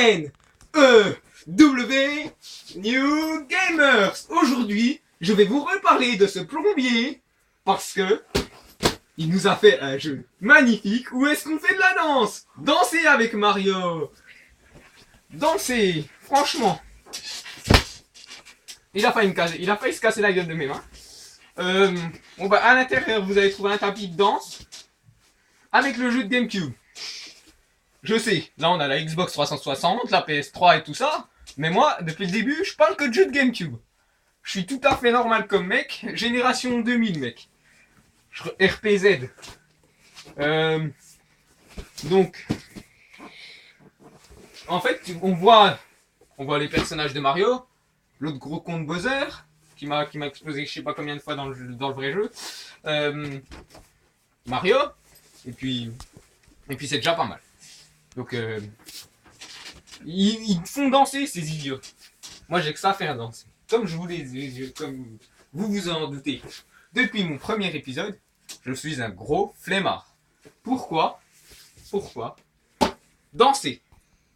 N-E-W New Gamers. Aujourd'hui, je vais vous reparler de ce plombier parce que il nous a fait un jeu magnifique où est-ce qu'on fait de la danse. Danser avec Mario. Danser, franchement. Il a failli se casser la gueule de mes mains. Bon bah à l'intérieur vous allez trouver un tapis de danse avec le jeu de GameCube. Je sais, là on a la Xbox 360, la PS3 et tout ça, mais moi depuis le début je parle que de jeu de GameCube. Je suis tout à fait normal comme mec, génération 2000 mec. RPZ. Donc, en fait on voit les personnages de Mario, l'autre gros con de Bowser qui m'a explosé je sais pas combien de fois dans le vrai jeu. Mario, et puis c'est déjà pas mal. Donc ils font danser ces idiots. Moi j'ai que ça à faire danser. Comme comme vous en doutez. Depuis mon premier épisode, je suis un gros flemmard. Pourquoi danser.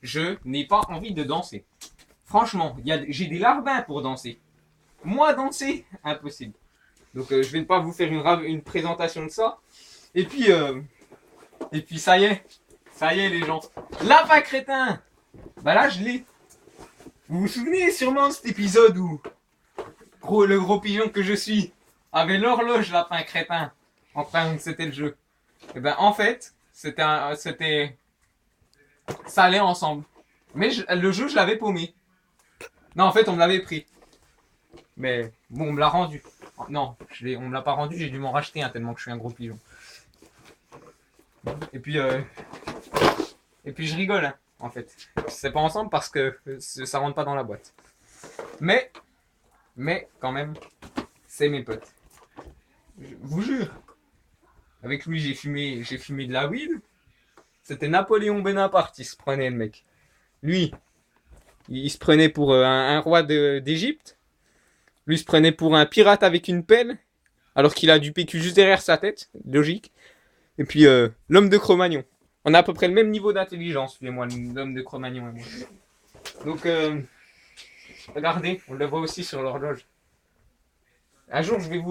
Je n'ai pas envie de danser. Franchement, j'ai des larbins pour danser. Moi danser, impossible. Donc je vais pas vous faire une présentation de ça. Et puis ça y est les gens. Lapin crétin. Bah là je l'ai. Vous vous souvenez sûrement de cet épisode où le gros pigeon que je suis avait l'horloge lapin crétin. Enfin c'était le jeu. Et ben en fait ça allait ensemble. Mais le jeu je l'avais paumé. Non en fait on me l'avait pris. Mais bon on me l'a rendu. Non on me l'a pas rendu, j'ai dû m'en racheter tellement que je suis un gros pigeon. Et puis je rigole en fait. C'est pas ensemble parce que ça rentre pas dans la boîte. Mais quand même, c'est mes potes. Je vous jure. Avec lui j'ai fumé de la weed. C'était Napoléon Bonaparte, il se prenait le mec. Lui, il se prenait pour un roi d'Égypte. Lui se prenait pour un pirate avec une pelle, alors qu'il a du PQ juste derrière sa tête, logique. Et puis l'homme de Cro-Magnon. On a à peu près le même niveau d'intelligence, lui et moi, l'homme de Cro-Magnon et moi. Donc, regardez, on le voit aussi sur l'horloge. Un jour, je vais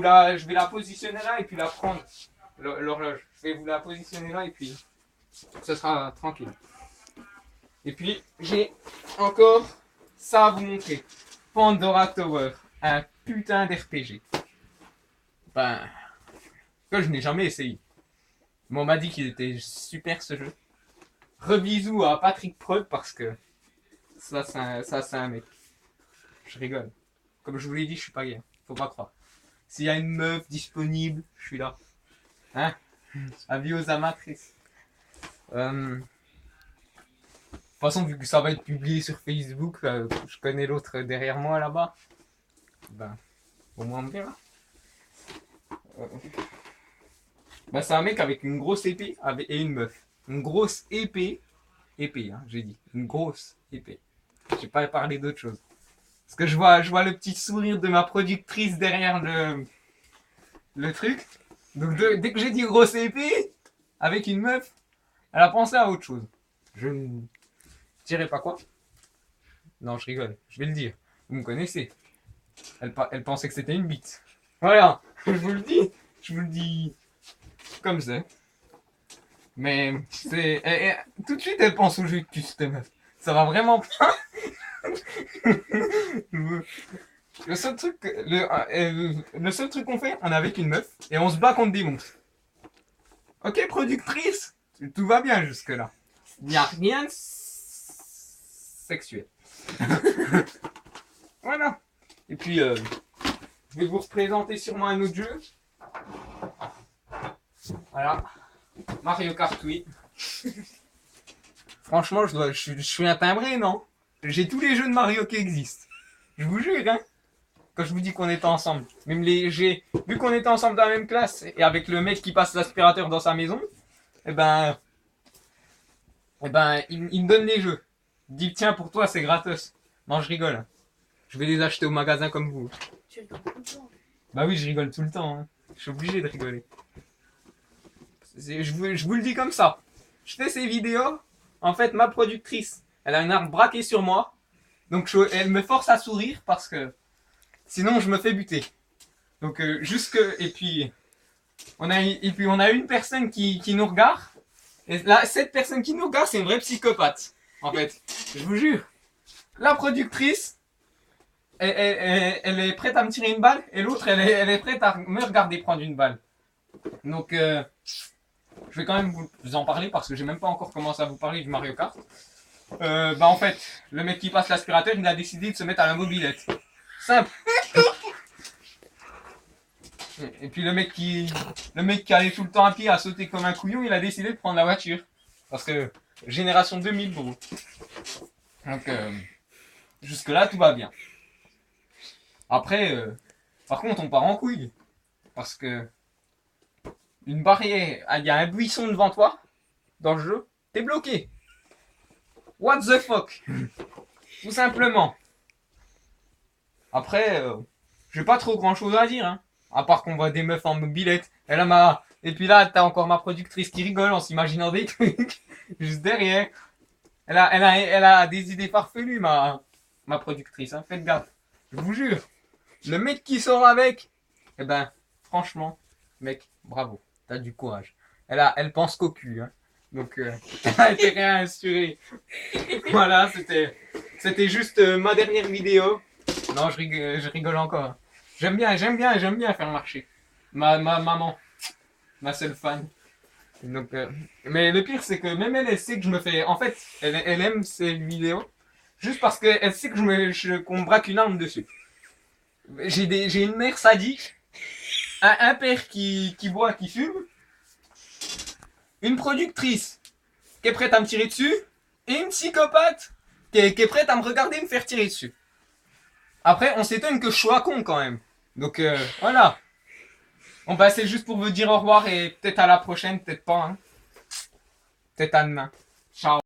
la positionner là et puis la prendre, l'horloge. Je vais vous la positionner là et puis ce sera tranquille. Et puis, j'ai encore ça à vous montrer. Pandora Tower, un putain d'RPG. Ben, que je n'ai jamais essayé. Mais on m'a dit qu'il était super ce jeu. Rebisous à Patrick Preux parce que ça c'est un mec. Je rigole. Comme je vous l'ai dit, je suis pas gay. Faut pas croire. S'il y a une meuf disponible, je suis là. Hein? Avis aux amatrices. De toute façon, vu que ça va être publié sur Facebook, je connais l'autre derrière moi là-bas. Ben, au moins on me verra. Bah c'est un mec avec une grosse épée et une meuf. Une grosse épée, j'ai dit. Une grosse épée. J'ai pas parlé d'autre chose. Parce que je vois le petit sourire de ma productrice derrière le truc. Donc dès que j'ai dit grosse épée, avec une meuf, elle a pensé à autre chose. Je ne dirai pas quoi. Non, je rigole. Je vais le dire. Vous me connaissez. Elle pensait que c'était une bite. Voilà. Je vous le dis. Comme ça. Mais c'est. Tout de suite, elle pense au jeu de cul, cette meuf. Ça va vraiment pas. Le seul truc qu'on fait, on est avec une meuf et on se bat contre des monstres. Ok, productrice, tout va bien jusque-là. Il n'y a rien de sexuel. Voilà. Et puis, je vais vous représenter sûrement un autre jeu. Voilà. Mario Kart, oui. Franchement, je suis un timbré, non? J'ai tous les jeux de Mario qui existent. Je vous jure, hein. Quand je vous dis qu'on était ensemble. Vu qu'on était ensemble dans la même classe et avec le mec qui passe l'aspirateur dans sa maison, il me donne les jeux. Il dit, tiens, pour toi, c'est gratos. Non, je rigole. Je vais les acheter au magasin comme vous. Tu rigoles tout le temps. Bah oui, je rigole tout le temps. Hein. Je suis obligé de rigoler. Je vous le dis comme ça. Je fais ces vidéos. En fait, ma productrice, Elle a une arme braquée sur moi. Donc elle me force à sourire parce que sinon je me fais buter. Donc et puis on a une personne qui nous regarde. Et là, cette personne qui nous regarde, c'est une vraie psychopathe. En fait, je vous jure. La productrice, elle est prête à me tirer une balle et l'autre, elle est prête à me regarder prendre une balle. Donc, je vais quand même vous en parler parce que j'ai même pas encore commencé à vous parler du Mario Kart. En fait, le mec qui passe l'aspirateur, il a décidé de se mettre à la mobilette. Simple. Et puis le mec qui allait tout le temps à pied, à sauter comme un couillon, il a décidé de prendre la voiture. Parce que génération 2000, gros. Donc jusque là tout va bien. Après, par contre on part en couille. Parce que une barrière, il y a un buisson devant toi, dans le jeu, t'es bloqué. What the fuck. Tout simplement. Après, j'ai pas trop grand chose à dire, hein. À part qu'on voit des meufs en mobilette. Et puis là, t'as encore ma productrice qui rigole en s'imaginant des trucs. Juste derrière. Elle a des idées farfelues, ma productrice, hein. Faites gaffe. Je vous jure. Le mec qui sort avec, eh ben, franchement, mec, bravo. T'as du courage. Elle pense qu'au cul, hein. Donc, elle a été rien assurée. Voilà, c'était juste ma dernière vidéo. Non, je rigole encore. J'aime bien faire marcher. Ma maman, ma seule fan. Donc, mais le pire, c'est que même elle sait que je me fais. En fait, elle aime ces vidéos juste parce qu'elle sait que qu'on me braque une arme dessus. J'ai une mère sadique, un père qui boit, qui fume, une productrice qui est prête à me tirer dessus, et une psychopathe qui est prête à me regarder me faire tirer dessus. Après, on s'étonne que je sois con quand même. Donc voilà. Bon bah c'est juste pour vous dire au revoir et peut-être à la prochaine, peut-être pas. Hein. Peut-être à demain. Ciao.